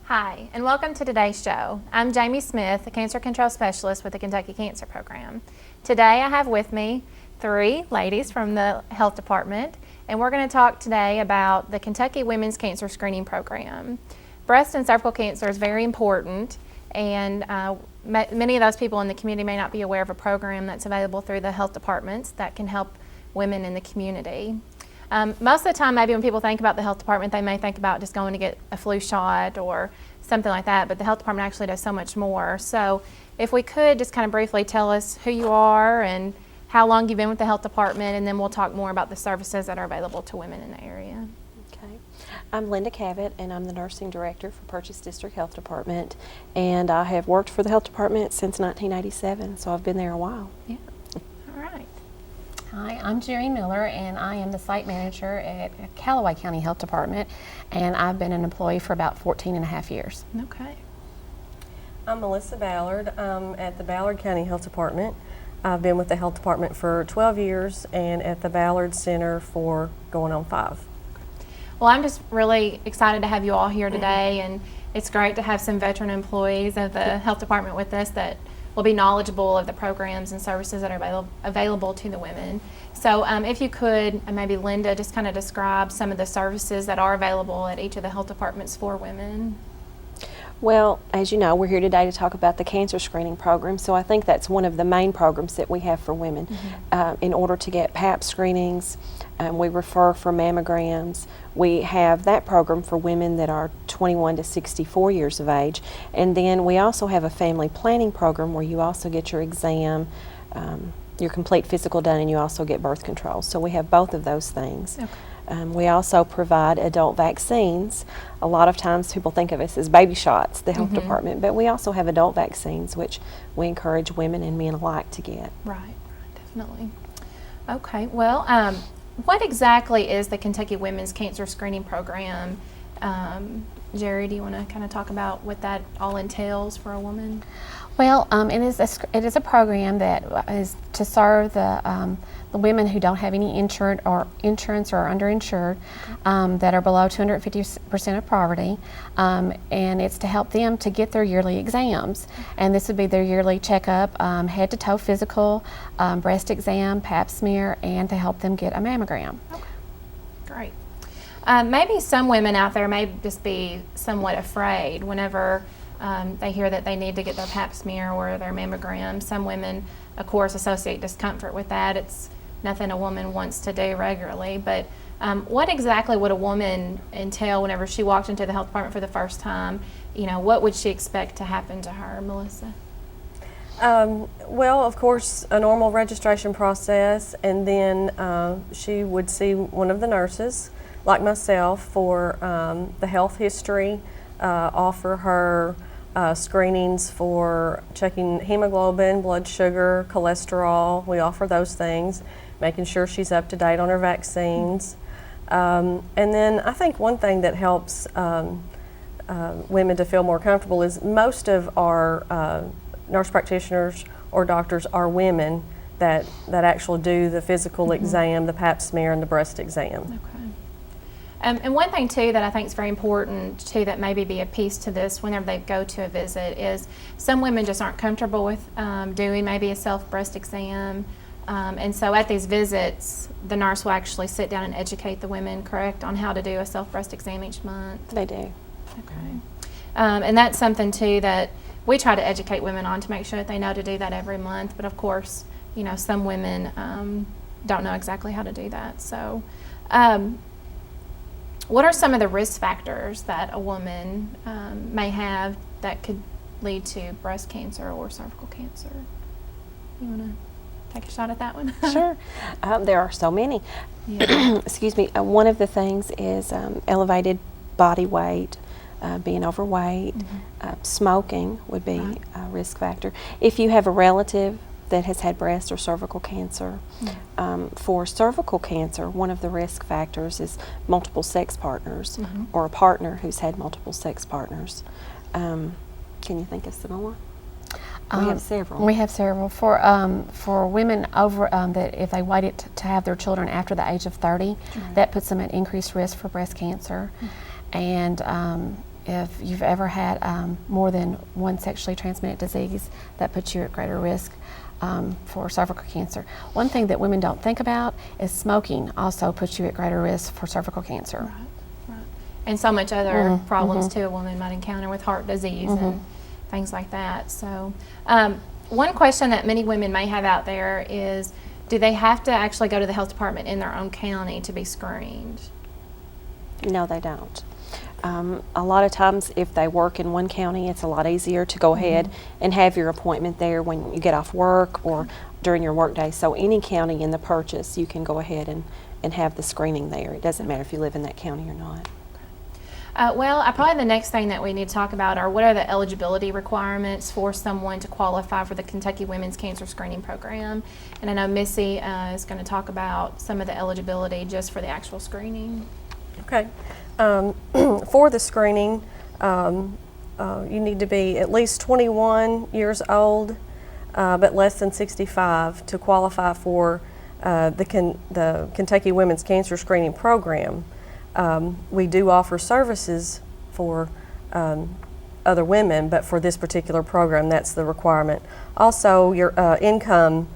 Hi, and welcome to today's show. I'm Jamie Smith, a cancer control specialist with the Kentucky Cancer Program. Today I have with me 3 ladies from the health department, and we're going to talk today about the Kentucky Women's Cancer Screening Program. Breast and cervical cancer is very important, and many of those people in the community may not be aware of a program that's available through the health departments that can help women in the community. Most of the time, maybe when people think about the health department, they may think about just going to get a flu shot or something like that, but the health department actually does so much more. So if we could just kind of briefly tell us who you are and how long you've been with the health department, and then we'll talk more about the services that are available to women in the area. Okay. I'm Linda Cavitt, and I'm the nursing director for Purchase District Health Department, and I have worked for the health department since 1987, so I've been there a while. Yeah. All right. Hi, I'm Jeri Miller, and I am the site manager at Callaway County Health Department, and I've been an employee for about 14 and a half years. Okay. I'm Melissa Ballard. I'm at the Ballard County Health Department. I've been with the health department for 12 years and at the Ballard Center for going on 5. Well, I'm just really excited to have you all here today, and it's great to have some veteran employees of the health department with us that will be knowledgeable of the programs and services that are available to the women. So if you could, maybe Linda, just kind of describe some of the services that are available at each of the health departments for women. Well, as you know, we're here today to talk about the cancer screening program, so I think that's one of the main programs that we have for women. In order to get Pap screenings, we refer for mammograms. We have that program for women that are 21 to 64 years of age, and then we also have a family planning program where you also get your exam, your complete physical done, and you also get birth control. So we have both of those things. Okay. We also provide adult vaccines. A lot of times people think of us as baby shots, the health department, but we also have adult vaccines, which we encourage women and men alike to get. Right, definitely. Okay, well, what exactly is the Kentucky Women's Cancer Screening Program? Jeri, do you want to kind of talk about what that all entails for a woman? Well, it is a program that is to serve the women who don't have any insurance or underinsured, that are below 250% of poverty, and it's to help them to get their yearly exams. And this would be their yearly checkup, head to toe physical, breast exam, Pap smear, and to help them get a mammogram. Okay, great. Maybe some women out there may just be somewhat afraid whenever they hear that they need to get their Pap smear or their mammogram. Some women, of course, associate discomfort with that. It's nothing a woman wants to do regularly. But what exactly would a woman entail whenever she walked into the health department for the first time? You know, what would she expect to happen to her, Melissa? Well, of course, a normal registration process, and then she would see one of the nurses, like myself, for the health history, offer her screenings for checking hemoglobin, blood sugar, cholesterol. We offer those things, making sure she's up to date on her vaccines. And then I think one thing that helps women to feel more comfortable is most of our nurse practitioners or doctors are women that actually do the physical exam, the Pap smear, and the breast exam. Okay. And one thing too that I think is very important too, that maybe be a piece to this whenever they go to a visit, is some women just aren't comfortable with doing maybe a self breast exam, and so at these visits the nurse will actually sit down and educate the women, correct, on how to do a self breast exam each month. They do. Okay. And that's something too that we try to educate women on, to make sure that they know to do that every month, but of course, you know, some women don't know exactly how to do that. So what are some of the risk factors that a woman may have that could lead to breast cancer or cervical cancer? You want to take a shot at that one? Sure. There are so many. Yeah. Excuse me. One of the things is elevated body weight, being overweight. Smoking would be a risk factor. If you have a relative that has had breast or cervical cancer. For cervical cancer, one of the risk factors is multiple sex partners, or a partner who's had multiple sex partners. Can you think of some more? We have several. We have several. For women over that if they waited to have their children after the age of 30, that puts them at increased risk for breast cancer. And if you've ever had more than one sexually transmitted disease, that puts you at greater risk for cervical cancer. One thing that women don't think about is smoking also puts you at greater risk for cervical cancer. Right. And so much other problems too a woman might encounter with heart disease and things like that. So one question that many women may have out there is, do they have to actually go to the health department in their own county to be screened? No, they don't. A lot of times if they work in one county, it's a lot easier to go ahead and have your appointment there when you get off work or during your work day. So any county in the purchase, you can go ahead and have the screening there. It doesn't matter if you live in that county or not. Well, probably the next thing that we need to talk about are what are the eligibility requirements for someone to qualify for the Kentucky Women's Cancer Screening Program. And I know Missy is going to talk about some of the eligibility just for the actual screening. Okay. For the screening, you need to be at least 21 years old, but less than 65 to qualify for the Kentucky Women's Cancer Screening Program. We do offer services for other women, but for this particular program, that's the requirement. Also, your income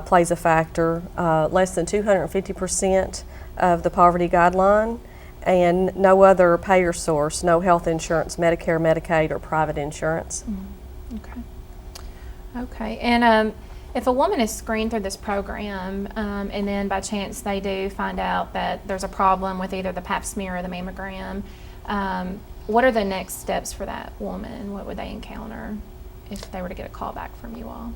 plays a factor, less than 250% of the poverty guideline, and no other payer source, no health insurance, Medicare, Medicaid, or private insurance. Okay. And if a woman is screened through this program and then by chance they do find out that there's a problem with either the pap smear or the mammogram, what are the next steps for that woman? What would they encounter if they were to get a call back from you all?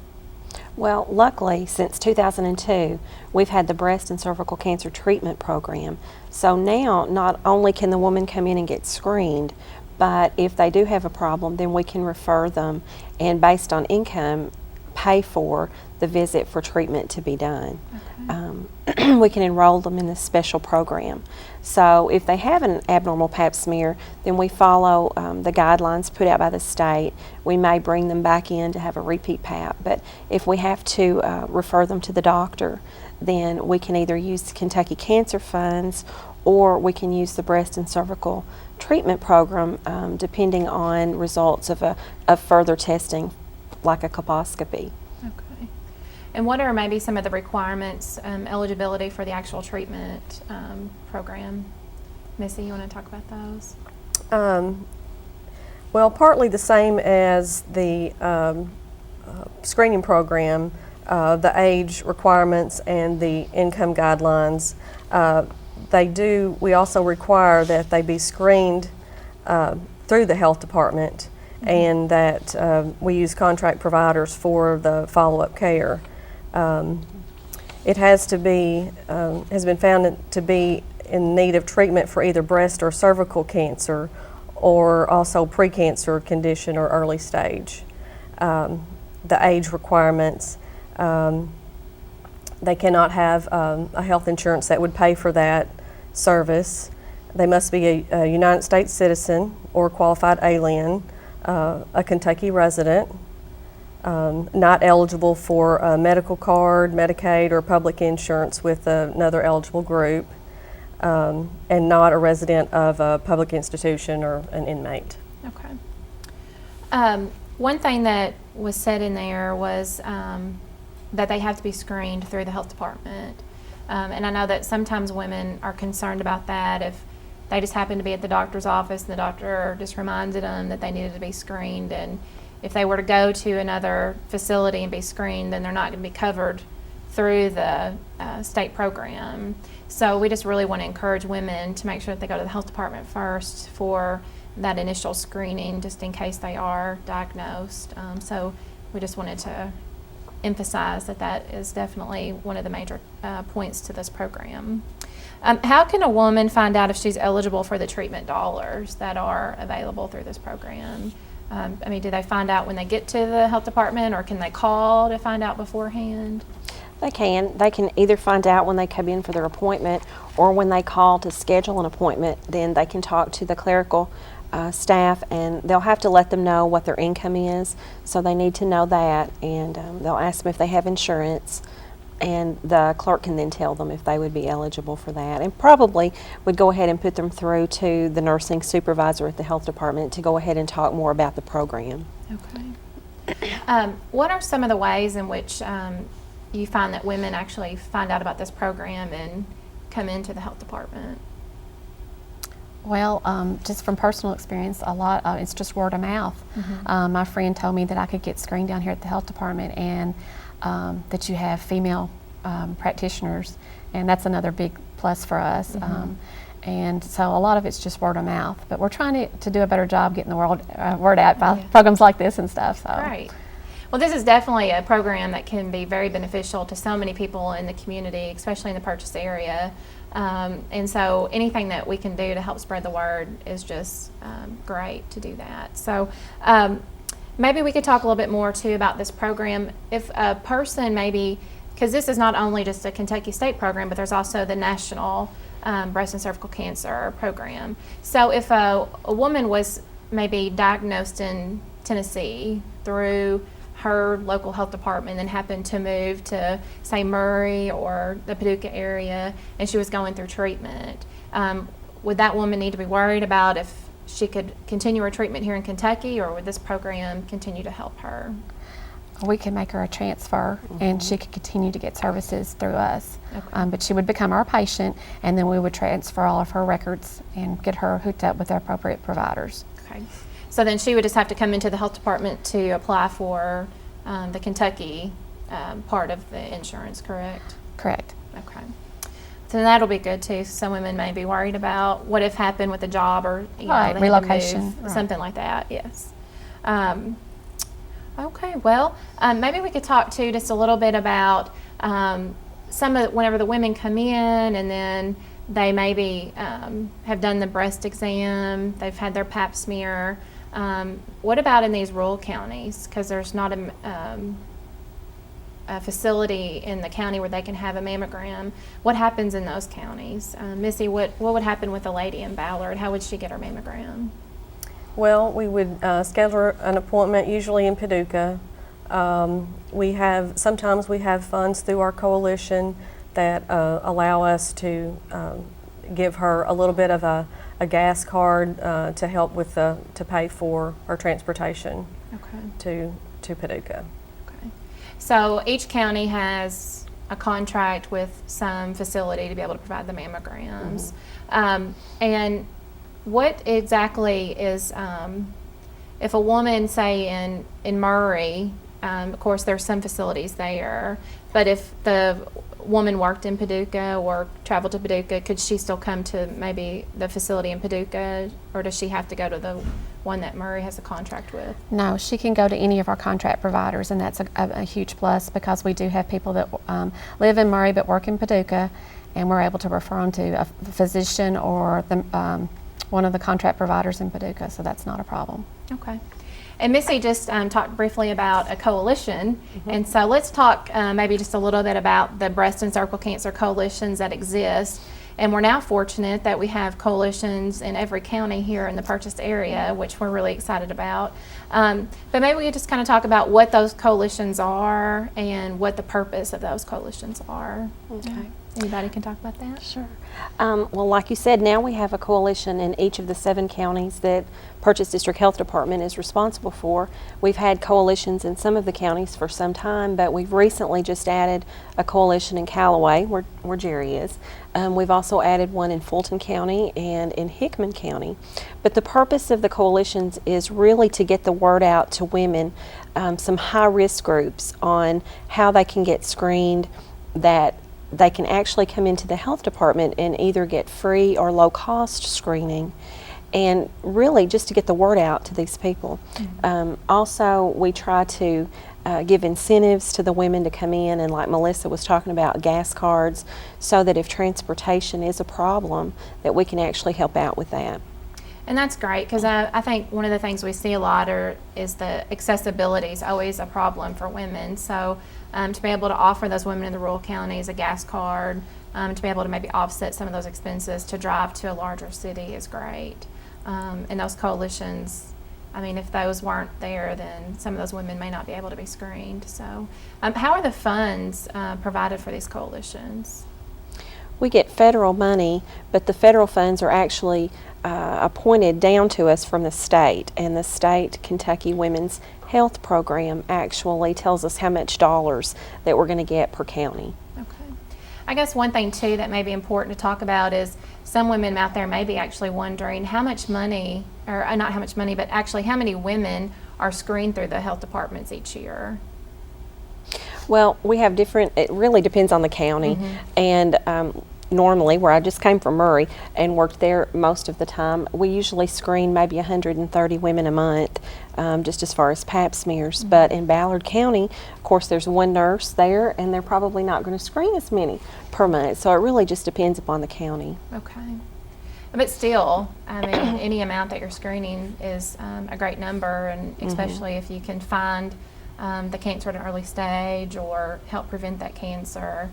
Well, luckily, since 2002, we've had the breast and cervical cancer treatment program. So now, not only can the woman come in and get screened, but if they do have a problem, then we can refer them and based on income, pay for the visit for treatment to be done. Okay. We can enroll them in this special program. So if they have an abnormal pap smear, then we follow the guidelines put out by the state. We may bring them back in to have a repeat pap, but if we have to refer them to the doctor, then we can either use the Kentucky Cancer Funds or we can use the breast and cervical treatment program depending on results of further testing like a colposcopy. Okay. And what are maybe some of the requirements, eligibility for the actual treatment program? Missy, you want to talk about those? Well, partly the same as the screening program, the age requirements and the income guidelines. We also require that they be screened through the health department and that we use contract providers for the follow-up care. It has been found to be in need of treatment for either breast or cervical cancer or also precancer condition or early stage. The age requirements, they cannot have a health insurance that would pay for that service. They must be a United States citizen or qualified alien, a Kentucky resident, not eligible for a medical card, Medicaid, or public insurance with another eligible group, and not a resident of a public institution or an inmate. Okay. One thing that was said in there was that they have to be screened through the health department. And I know that sometimes women are concerned about that if they just happen to be at the doctor's office and the doctor just reminded them that they needed to be screened, and if they were to go to another facility and be screened, then they're not going to be covered through the state program. So we just really want to encourage women to make sure that they go to the health department first for that initial screening, just in case they are diagnosed. So we just wanted to emphasize that is definitely one of the major points to this program. How can a woman find out if she's eligible for the treatment dollars that are available through this program? Do they find out when they get to the health department, or can they call to find out beforehand? They can. They can either find out when they come in for their appointment or when they call to schedule an appointment. Then they can talk to the clerical staff, and they'll have to let them know what their income is. So they need to know that, and they'll ask them if they have insurance. and the clerk can then tell them if they would be eligible for that, and probably would go ahead and put them through to the nursing supervisor at the health department to go ahead and talk more about the program. Okay. What are some of the ways in which you find that women actually find out about this program and come into the health department? Well, just from personal experience, a lot it's just word of mouth. My friend told me that I could get screened down here at the health department, and that you have female practitioners, and that's another big plus for us. And so a lot of it's just word of mouth, but we're trying to do a better job getting the word out by programs like this and stuff. So. Right. Well, this is definitely a program that can be very beneficial to so many people in the community, especially in the Purchase area. And so anything that we can do to help spread the word is just great to do that. So maybe we could talk a little bit more too about this program. If a person maybe, because this is not only just a Kentucky State program, but there's also the National Breast and Cervical Cancer Program. So if a woman was maybe diagnosed in Tennessee through her local health department and then happened to move to, say, Murray or the Paducah area, and she was going through treatment, would that woman need to be worried about if she could continue her treatment here in Kentucky, or would this program continue to help her? We could make her a transfer, and she could continue to get services through us. Okay. But she would become our patient, and then we would transfer all of her records and get her hooked up with the appropriate providers. Okay. So then she would just have to come into the health department to apply for the Kentucky part of the insurance, correct? Correct. Okay. So that'll be good too. Some women may be worried about what if happened with a job, or Right, they had to relocation, move, right. something like that. Yes. Okay. Well, maybe we could talk too just a little bit about whenever the women come in and then they maybe have done the breast exam, they've had their pap smear. What about in these rural counties? Because there's not a facility in the county where they can have a mammogram. What happens in those counties? Missy, what would happen with a lady in Ballard? How would she get her mammogram? Well, we would schedule an appointment, usually in Paducah. Sometimes we have funds through our coalition that allow us to give her a little bit of a gas card to help with to pay for her transportation to Paducah. Okay. So each county has a contract with some facility to be able to provide the mammograms. And what exactly is, if a woman, say in Murray, of course there's some facilities there, but if the woman worked in Paducah or traveled to Paducah, could she still come to maybe the facility in Paducah, or does she have to go to the one that Murray has a contract with? No, she can go to any of our contract providers, and that's a huge plus because we do have people that live in Murray but work in Paducah, and we're able to refer them to a physician or one of the contract providers in Paducah, so that's not a problem. Okay. And Missy just talked briefly about a coalition, and so let's talk maybe just a little bit about the breast and cervical cancer coalitions that exist. And we're now fortunate that we have coalitions in every county here in the Purchase area, which we're really excited about. But maybe we could just kind of talk about what those coalitions are and what the purpose of those coalitions are. Okay. Anybody can talk about that? Sure. Well, like you said, now we have a coalition in each of the 7 counties that Purchase District Health Department is responsible for. We've had coalitions in some of the counties for some time, but we've recently just added a coalition in Callaway, where Jeri is. We've also added one in Fulton County and in Hickman County. But the purpose of the coalitions is really to get the word out to women, some high-risk groups, on how they can get screened, that they can actually come into the health department and either get free or low-cost screening, and really just to get the word out to these people. Also, we try to give incentives to the women to come in, and like Melissa was talking about, gas cards, so that if transportation is a problem, that we can actually help out with that. And that's great, because I think one of the things we see a lot is the accessibility is always a problem for women. So to be able to offer those women in the rural counties a gas card, to be able to maybe offset some of those expenses to drive to a larger city is great. And those coalitions I mean, if those weren't there, then some of those women may not be able to be screened. So, how are the funds provided for these coalitions? We get federal money, but the federal funds are actually appointed down to us from the state, and the state Kentucky Women's Health Program actually tells us how much dollars that we're going to get per county. Okay. I guess one thing too that may be important to talk about is some women out there may be actually wondering how much money, or not how much money, but actually how many women are screened through the health departments each year. Well, we have different, it really depends on the county, and normally, where I just came from Murray and worked there most of the time, we usually screen maybe 130 women a month, just as far as pap smears. But in Ballard County, of course, there's one nurse there, and they're probably not going to screen as many per month. So it really just depends upon the county. Okay. But still, I mean, any amount that you're screening is a great number, and especially if you can find the cancer at an early stage or help prevent that cancer,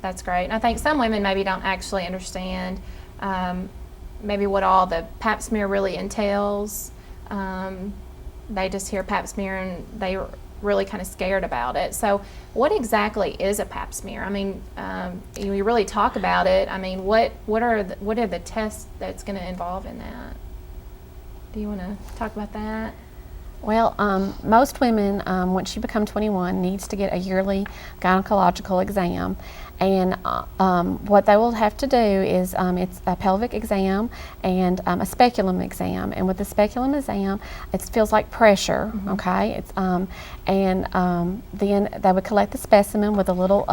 that's great. And I think some women maybe don't actually understand maybe what all the pap smear really entails. They just hear pap smear and they're really kind of scared about it. So what exactly is a pap smear? I mean, you really talk about it. I mean, what are the tests that's going to involve in that? Do you want to talk about that? Well, most women, once you become 21, needs to get a yearly gynecological exam, and what they will have to do is it's a pelvic exam and a speculum exam. And with the speculum exam, it feels like pressure. Okay, it's then they would collect the specimen with a little.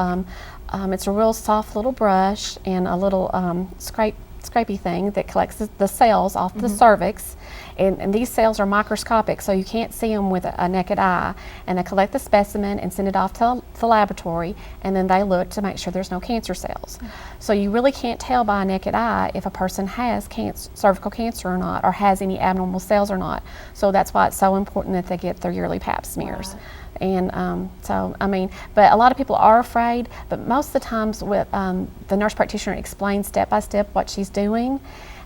It's a real soft little brush and a little scrapey thing that collects the cells off the cervix. And these cells are microscopic, so you can't see them with a naked eye. And they collect the specimen and send it off to the laboratory, and then they look to make sure there's no cancer cells. So you really can't tell by a naked eye if a person has cervical cancer or not, or has any abnormal cells or not. So that's why it's so important that they get their yearly pap smears. Right. And so, I mean, but a lot of people are afraid, but most of the times with the nurse practitioner explains step by step what she's doing,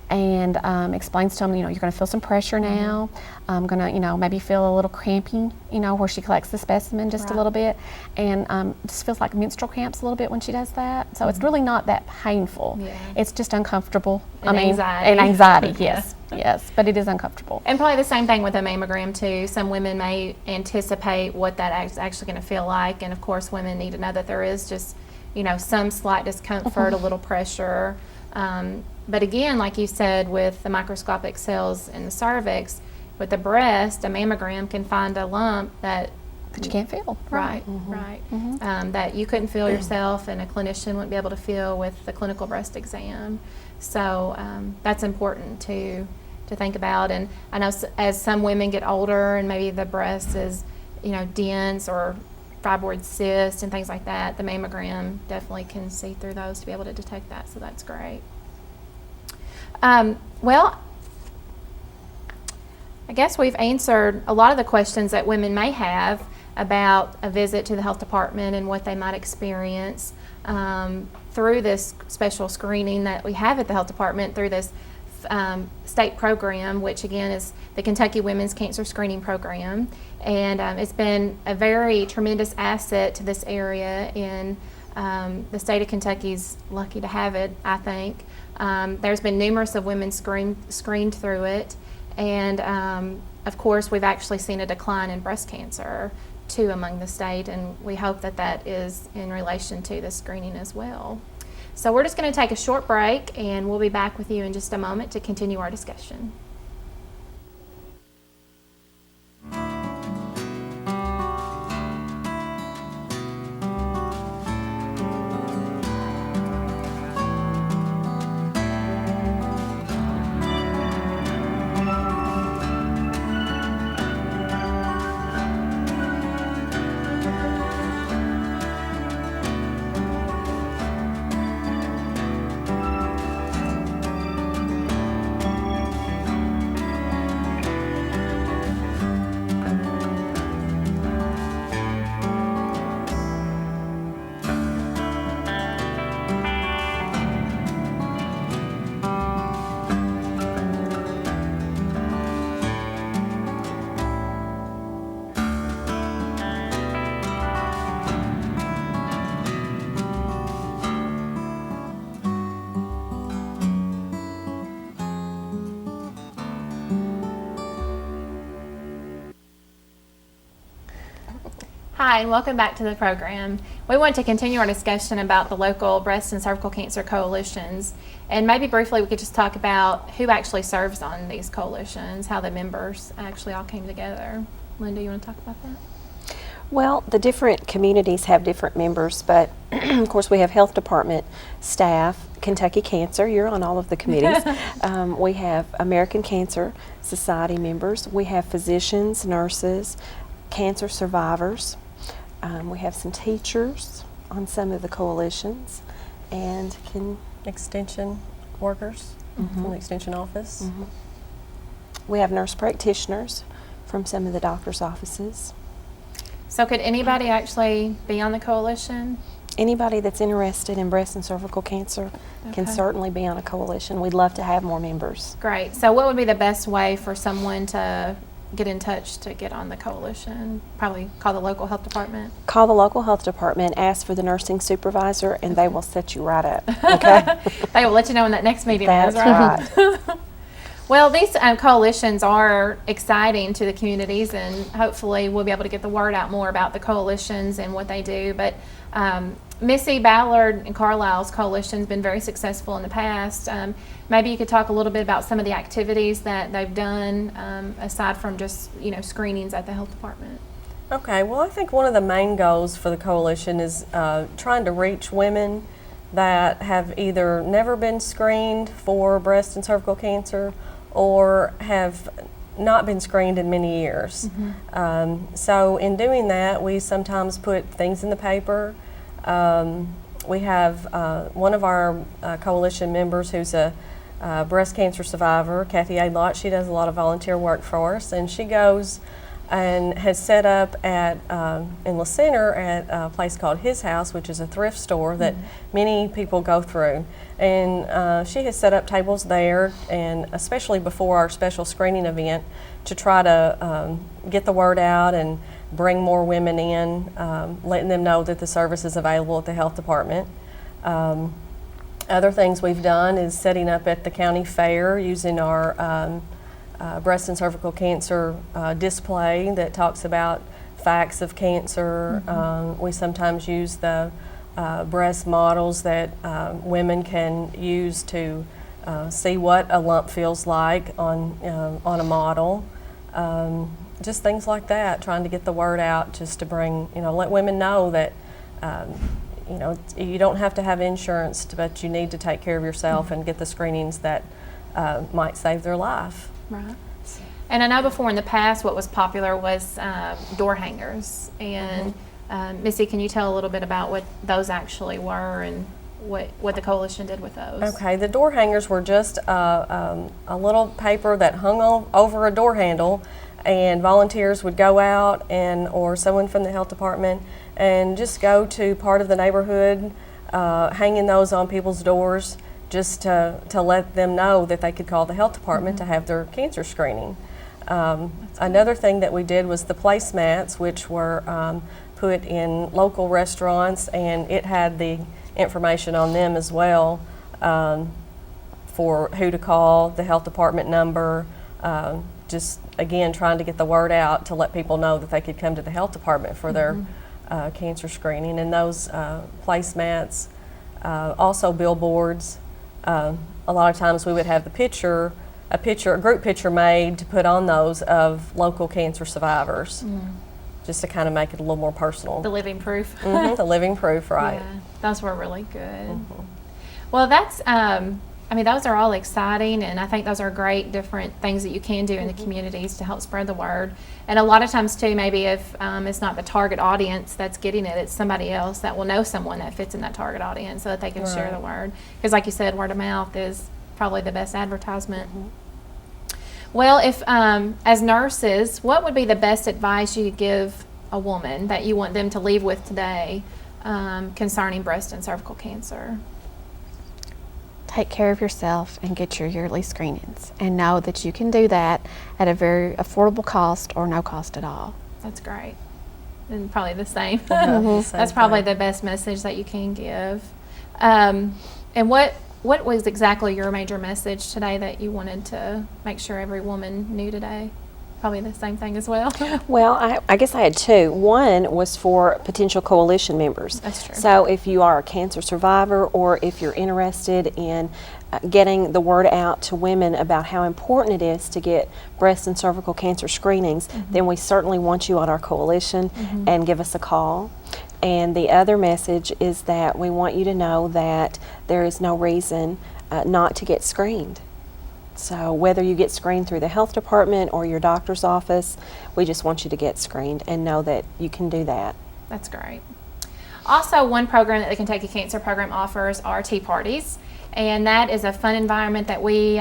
and explains to them, you're going to feel some pressure now. I'm going to, maybe feel a little cramping, where she collects the specimen just a little bit, and just feels like menstrual cramps a little bit when she does that. So it's really not that painful. Yeah. It's just uncomfortable. And anxiety. And anxiety, yes, yes, but it is uncomfortable. And probably the same thing with a mammogram too. Some women may anticipate what that is actually going to feel like, and of course women need to know that there is just, some slight discomfort, a little pressure. But again, like you said, with the microscopic cells in the cervix, with the breast, a mammogram can find a lump that you can't feel. Right. That you couldn't feel yourself, and a clinician wouldn't be able to feel with the clinical breast exam. So that's important to think about. And I know as some women get older and maybe the breast is, dense or fibroid cysts and things like that, the mammogram definitely can see through those to be able to detect that. So that's great. Well, I guess we've answered a lot of the questions that women may have about a visit to the health department and what they might experience through this special screening that we have at the health department through this state program, which again is the Kentucky Women's Cancer Screening Program. And it's been a very tremendous asset to this area, and the state of Kentucky's lucky to have it, I think. There's been numerous of women screened through it, and of course we've actually seen a decline in breast cancer too among the state, and we hope that that is in relation to the screening as well. So we're just going to take a short break, and we'll be back with you in just a moment to continue our discussion. Hi, and welcome back to the program. We want to continue our discussion about the local breast and cervical cancer coalitions, and maybe briefly we could just talk about who actually serves on these coalitions, how the members actually all came together. Linda, you want to talk about that? Well, the different communities have different members, but of course we have health department staff, Kentucky Cancer, you're on all of the committees. We have American Cancer Society members, we have physicians, nurses, cancer survivors, we have some teachers on some of the coalitions, and Extension workers from the Extension office. we have nurse practitioners from some of the doctor's offices. So could anybody actually be on the coalition? Anybody that's interested in breast and cervical cancer can Okay. certainly be on a coalition. We'd love to have more members. Great. So what would be the best way for someone to get in touch to get on the coalition? Probably call the local health department. Call the local health department, ask for the nursing supervisor, and they will set you right up. Okay? They will let you know when that next meeting That's is, right? right. Well, these coalitions are exciting to the communities, and hopefully we'll be able to get the word out more about the coalitions and what they do. But Missy Ballard and Carlisle's coalition's been very successful in the past. Maybe you could talk a little bit about some of the activities that they've done aside from just screenings at the health department. Okay, well, I think one of the main goals for the coalition is trying to reach women that have either never been screened for breast and cervical cancer or have not been screened in many years. So in doing that, we sometimes put things in the paper. We have one of our coalition members who's a breast cancer survivor, Kathy A. Lott. She does a lot of volunteer work for us, and she goes and has set up at in La Center at a place called His House, which is a thrift store that many people go through. And she has set up tables there, and especially before our special screening event, to try to get the word out and bring more women in, letting them know that the service is available at the health department. Other things we've done is setting up at the county fair using our breast and cervical cancer display that talks about facts of cancer. We sometimes use the breast models that women can use to see what a lump feels like on a model. Just things like that, trying to get the word out, just to bring, let women know that, you don't have to have insurance, but you need to take care of yourself and get the screenings that might save their life. Right. And I know before in the past what was popular was door hangers. And Missy, can you tell a little bit about what those actually were and what the coalition did with those? Okay, the door hangers were just a little paper that hung over a door handle, and volunteers would go out or someone from the health department and just go to part of the neighborhood, hanging those on people's doors just to let them know that they could call the health department to have their cancer screening. Another thing that we did was the placemats, which were put in local restaurants, and it had the information on them as well for who to call, the health department number, just again trying to get the word out to let people know that they could come to the health department for their cancer screening. And those placemats, also billboards. A lot of times we would have a group picture made to put on those of local cancer survivors, just to kind of make it a little more personal. The living proof. The living proof, right. Yeah, those were really good. Well, that's, those are all exciting, and I think those are great different things that you can do in the communities to help spread the word. And a lot of times, too, maybe if it's not the target audience that's getting it, it's somebody else that will know someone that fits in that target audience so that they can share the word. Because like you said, word of mouth is probably the best advertisement. Well, if as nurses, what would be the best advice you could give a woman that you want them to leave with today concerning breast and cervical cancer? Take care of yourself and get your yearly screenings, and know that you can do that at a very affordable cost or no cost at all. That's great. And probably the same. Same That's probably thing. the best message that you can give. And what was exactly your major message today that you wanted to make sure every woman knew today? probably the same thing as well. Well, I guess I had two. One was for potential coalition members. That's true. So if you are a cancer survivor or if you're interested in getting the word out to women about how important it is to get breast and cervical cancer screenings, then we certainly want you on our coalition and give us a call. And the other message is that we want you to know that there is no reason not to get screened. So whether you get screened through the health department or your doctor's office, we just want you to get screened and know that you can do that. That's great. Also, one program that the Kentucky Cancer Program offers are tea parties, and that is a fun environment that we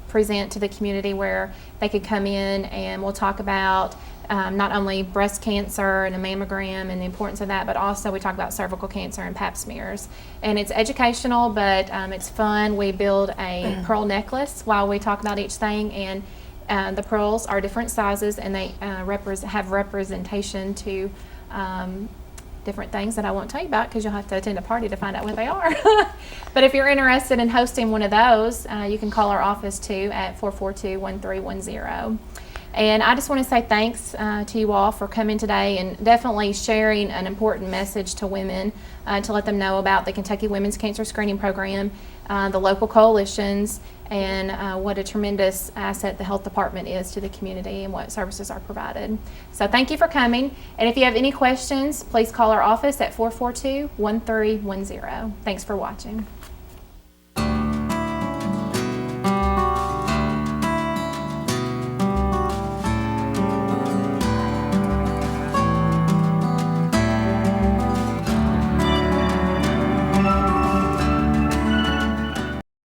present to the community where they could come in and we'll talk about not only breast cancer and a mammogram and the importance of that, but also we talk about cervical cancer and pap smears. And it's educational, but it's fun. We build a pearl necklace while we talk about each thing, and the pearls are different sizes, and they have representation to different things that I won't tell you about because you'll have to attend a party to find out what they are. But if you're interested in hosting one of those, you can call our office too at 442-1310. And I just want to say thanks to you all for coming today and definitely sharing an important message to women to let them know about the Kentucky Women's Cancer Screening Program, the local coalitions, and what a tremendous asset the health department is to the community and what services are provided. So thank you for coming. And if you have any questions, please call our office at 442-1310. Thanks for watching.